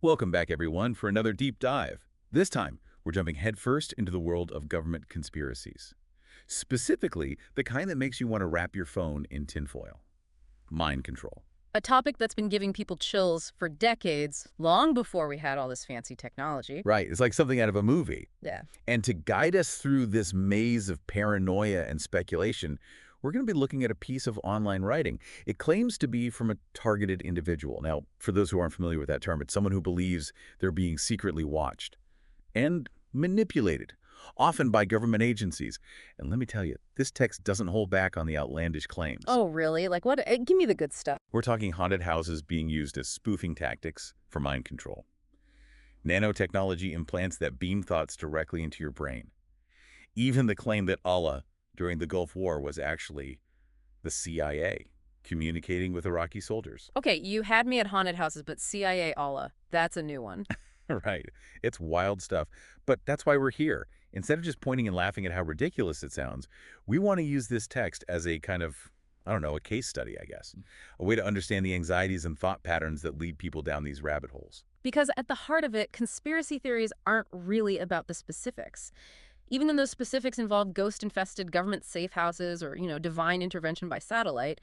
Welcome back, everyone, for another deep dive. This time, we're jumping headfirst into the world of government conspiracies. Specifically, the kind that makes you want to wrap your phone in tinfoil. Mind control. A topic that's been giving people chills for decades, long before we had all this fancy technology. Right, it's like something out of a movie. Yeah. And to guide us through this maze of paranoia and speculation, we're going to be looking at a piece of online writing. It claims to be from a targeted individual. Now, for those who aren't familiar with that term, it's someone who believes they're being secretly watched and manipulated, often by government agencies. And let me tell you, this text doesn't hold back on the outlandish claims. Oh, really? Like what? Give me the good stuff. We're talking haunted houses being used as spoofing tactics for mind control. Nanotechnology implants that beam thoughts directly into your brain. Even the claim that Allah during the Gulf War was actually the CIA communicating with Iraqi soldiers. Okay, you had me at haunted houses, but CIA Allah, that's a new one. Right. It's wild stuff. But that's why we're here. Instead of just pointing and laughing at how ridiculous it sounds, we want to use this text as a kind of, I don't know, a case study, I guess. A way to understand the anxieties and thought patterns that lead people down these rabbit holes. Because at the heart of it, conspiracy theories aren't really about the specifics. Even though those specifics involve ghost-infested government safe houses or, divine intervention by satellite,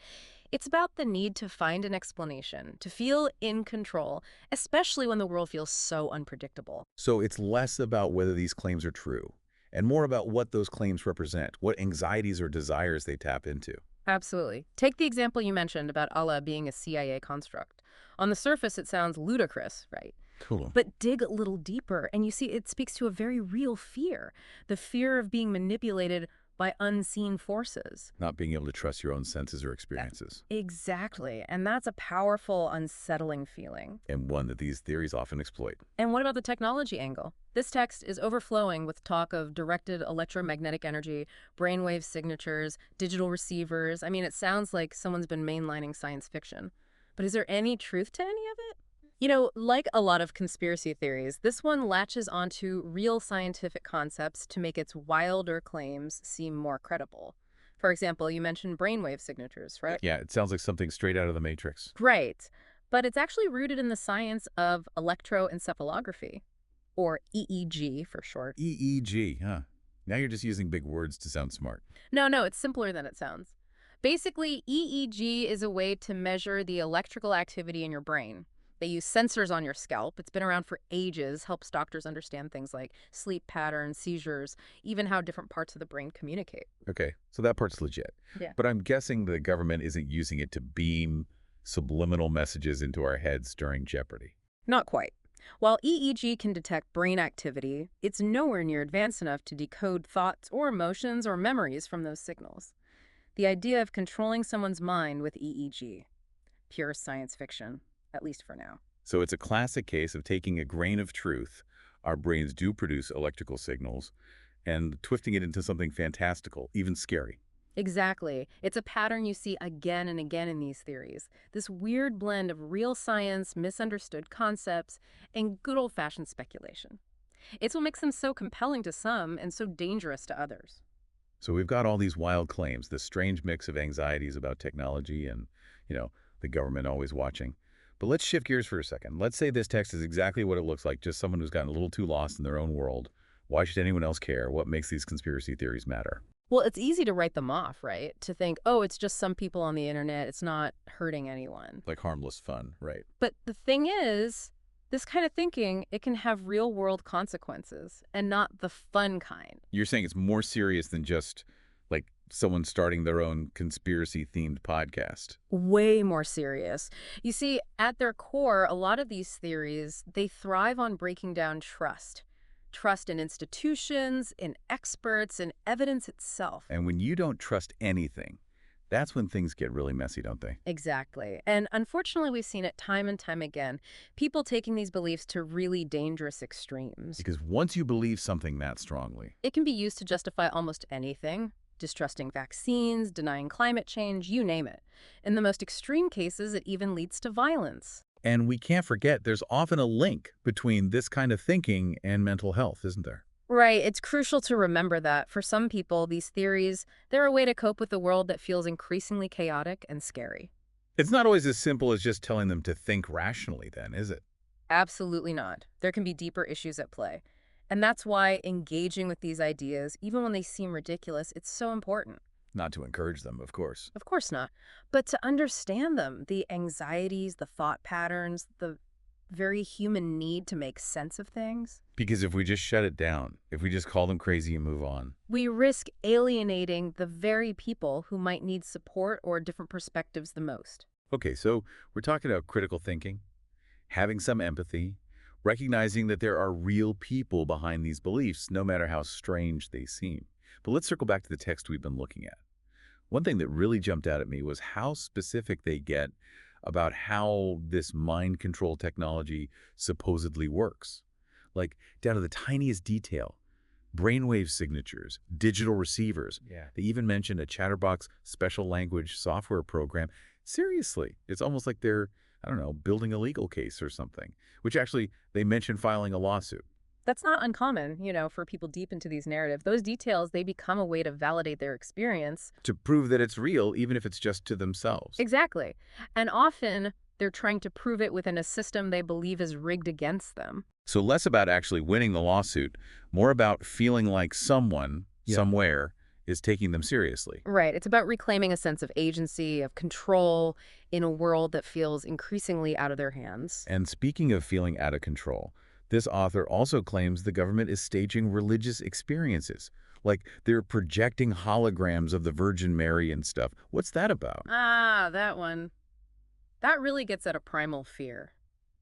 it's about the need to find an explanation, to feel in control, especially when the world feels so unpredictable. So it's less about whether these claims are true and more about what those claims represent, what anxieties or desires they tap into. Absolutely. Take the example you mentioned about Allah being a CIA construct. On the surface, it sounds ludicrous, right? Cool. But dig a little deeper, and you see it speaks to a very real fear, the fear of being manipulated by unseen forces. Not being able to trust your own senses or experiences, Exactly. And that's a powerful, unsettling feeling. and one that these theories often exploit. And what about the technology angle? This text is overflowing with talk of directed electromagnetic energy, brainwave signatures, digital receivers. I mean, it sounds like someone's been mainlining science fiction. But is there any truth to any of it? Like a lot of conspiracy theories, this one latches onto real scientific concepts to make its wilder claims seem more credible. For example, you mentioned brainwave signatures, right? Yeah, it sounds like something straight out of the Matrix. Right. But it's actually rooted in the science of electroencephalography, or EEG for short. EEG, huh? Now you're just using big words to sound smart. No, it's simpler than it sounds. Basically, EEG is a way to measure the electrical activity in your brain. They use sensors on your scalp. It's been around for ages, helps doctors understand things like sleep patterns, seizures, even how different parts of the brain communicate. Okay, so that part's legit. Yeah. But I'm guessing the government isn't using it to beam subliminal messages into our heads during Jeopardy. Not quite. While EEG can detect brain activity, it's nowhere near advanced enough to decode thoughts or emotions or memories from those signals. The idea of controlling someone's mind with EEG. Pure science fiction, at least for now. So it's a classic case of taking a grain of truth, our brains do produce electrical signals, and twisting it into something fantastical, even scary. Exactly. It's a pattern you see again and again in these theories. This weird blend of real science, misunderstood concepts, and good old-fashioned speculation. It's what makes them so compelling to some and so dangerous to others. So we've got all these wild claims, this strange mix of anxieties about technology and, the government always watching. But let's shift gears for a second. Let's say this text is exactly what it looks like, just someone who's gotten a little too lost in their own world. Why should anyone else care? What makes these conspiracy theories matter? Well, it's easy to write them off, right? To think, oh, it's just some people on the internet. It's not hurting anyone. Like harmless fun, right? But the thing is, this kind of thinking, it can have real-world consequences and not the fun kind. You're saying it's more serious than just like someone starting their own conspiracy-themed podcast. Way more serious. You see, at their core, a lot of these theories, they thrive on breaking down trust. Trust in institutions, in experts, in evidence itself. And when you don't trust anything, that's when things get really messy, don't they? Exactly. And unfortunately, we've seen it time and time again. People taking these beliefs to really dangerous extremes. Because once you believe something that strongly, It can be used to justify almost anything. Distrusting vaccines, denying climate change, you name it. In the most extreme cases, it even leads to violence. and we can't forget there's often a link between this kind of thinking and mental health, isn't there? Right, it's crucial to remember that for some people, these theories, they're a way to cope with a world that feels increasingly chaotic and scary. It's not always as simple as just telling them to think rationally then, is it? Absolutely not. There can be deeper issues at play. And that's why engaging with these ideas, even when they seem ridiculous, it's so important. Not to encourage them, of course. Of course not. But to understand them, the anxieties, the thought patterns, the very human need to make sense of things, Because if we just shut it down, if we just call them crazy and move on. we risk alienating the very people who might need support or different perspectives the most. Okay, so we're talking about critical thinking, having some empathy, recognizing that there are real people behind these beliefs, no matter how strange they seem. But let's circle back to the text we've been looking at. One thing that really jumped out at me was how specific they get about how this mind control technology supposedly works. Like, down to the tiniest detail. Brainwave signatures, digital receivers. Yeah. They even mentioned a Chatterbox special language software program. Seriously, it's almost like they're, I don't know, building a legal case or something, which actually they mentioned filing a lawsuit. That's not uncommon, for people deep into these narratives. Those details, they become a way to validate their experience. To prove that it's real, even if it's just to themselves. Exactly. And often they're trying to prove it within a system they believe is rigged against them. So less about actually winning the lawsuit, more about feeling like someone, Yeah. somewhere, is taking them seriously. Right. It's about reclaiming a sense of agency, of control in a world that feels increasingly out of their hands. And speaking of feeling out of control, this author also claims the government is staging religious experiences. Like they're projecting holograms of the Virgin Mary and stuff. What's that about? Ah, that one. That really gets at a primal fear.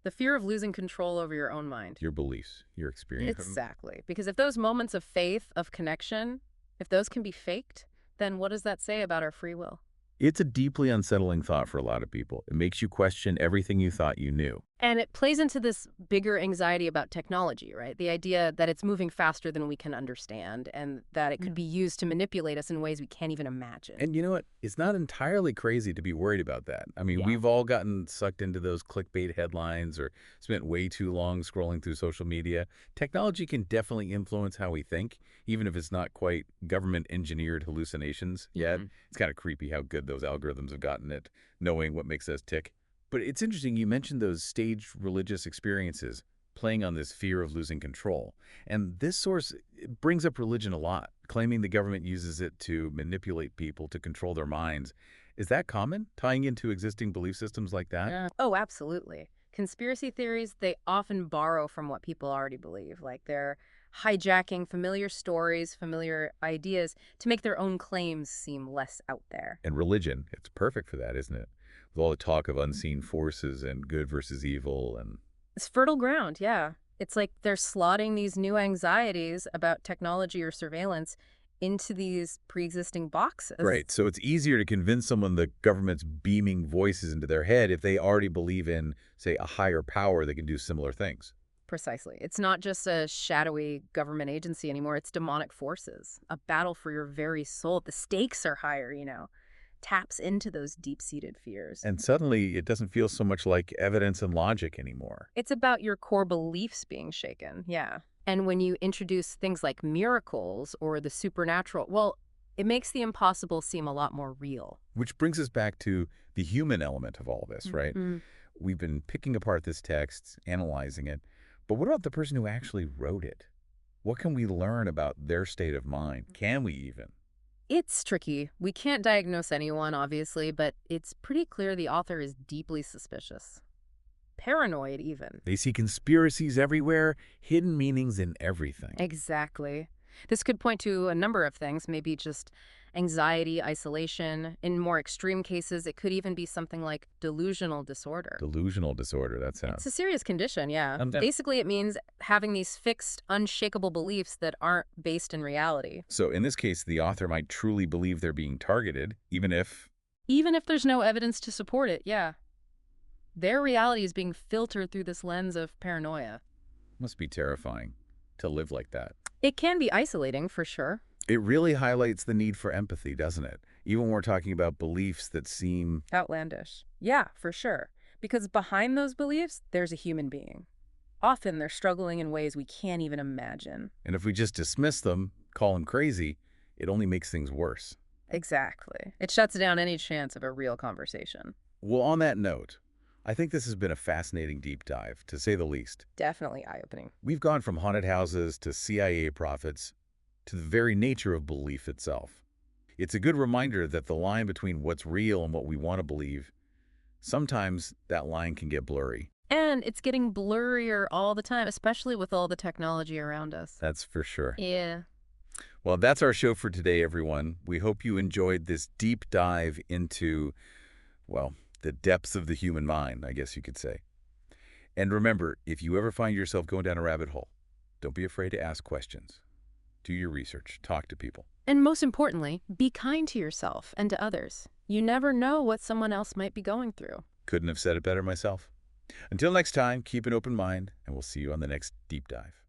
The fear of losing control over your own mind. Your beliefs, your experience. Exactly. Because if those moments of faith, of connection, if those can be faked, then what does that say about our free will? It's a deeply unsettling thought for a lot of people. It makes you question everything you thought you knew. And it plays into this bigger anxiety about technology, right? The idea that it's moving faster than we can understand and that it could be used to manipulate us in ways we can't even imagine. And you know what? It's not entirely crazy to be worried about that. I mean, Yeah. we've all gotten sucked into those clickbait headlines or spent way too long scrolling through social media. Technology can definitely influence how we think, even if it's not quite government-engineered hallucinations yet. Mhm. It's kind of creepy how good those algorithms have gotten at knowing what makes us tick. But it's interesting, you mentioned those staged religious experiences playing on this fear of losing control. And this source brings up religion a lot, claiming the government uses it to manipulate people to control their minds. Is that common, tying into existing belief systems like that? Yeah. Oh, absolutely. Conspiracy theories, they often borrow from what people already believe. Like they're hijacking familiar stories, familiar ideas to make their own claims seem less out there. And religion, it's perfect for that, isn't it? With all the talk of unseen forces and good versus evil and It's fertile ground, yeah. It's like they're slotting these new anxieties about technology or surveillance into these pre-existing boxes. right. So it's easier to convince someone the government's beaming voices into their head if they already believe in, say, a higher power that can do similar things. Precisely. It's not just a shadowy government agency anymore. It's demonic forces, a battle for your very soul. The stakes are higher. Taps into those deep-seated fears. And suddenly it doesn't feel so much like evidence and logic anymore. It's about your core beliefs being shaken, yeah. And when you introduce things like miracles or the supernatural, well, it makes the impossible seem a lot more real. Which brings us back to the human element of all this, right? Mhm. We've been picking apart this text, analyzing it. But what about the person who actually wrote it? What can we learn about their state of mind? Can we even? It's tricky. We can't diagnose anyone, obviously, but it's pretty clear the author is deeply suspicious. Paranoid, even. They see conspiracies everywhere, hidden meanings in everything. Exactly. This could point to a number of things, maybe just anxiety, isolation. In more extreme cases, it could even be something like delusional disorder. Delusional disorder, that It's sounds. a serious condition, yeah. Um, that- Basically, it means having these fixed, unshakable beliefs that aren't based in reality. So in this case, the author might truly believe they're being targeted, even if... Even if there's no evidence to support it, yeah. Their reality is being filtered through this lens of paranoia. Must be terrifying to live like that. It can be isolating, for sure. It really highlights the need for empathy, doesn't it? Even when we're talking about beliefs that seem... Outlandish. Yeah, for sure. Because behind those beliefs, there's a human being. Often they're struggling in ways we can't even imagine. And if we just dismiss them, call them crazy, it only makes things worse. Exactly. It shuts down any chance of a real conversation. Well, on that note, I think this has been a fascinating deep dive, to say the least. Definitely eye-opening. We've gone from haunted houses to CIA prophets to the very nature of belief itself. It's a good reminder that the line between what's real and what we want to believe, sometimes that line can get blurry. And it's getting blurrier all the time, especially with all the technology around us. That's for sure. Yeah. Well, that's our show for today, everyone. We hope you enjoyed this deep dive into, well, the depths of the human mind, I guess you could say. And remember, if you ever find yourself going down a rabbit hole, don't be afraid to ask questions. Do your research. Talk to people. And most importantly, be kind to yourself and to others. You never know what someone else might be going through. Couldn't have said it better myself. Until next time, keep an open mind, and we'll see you on the next deep dive.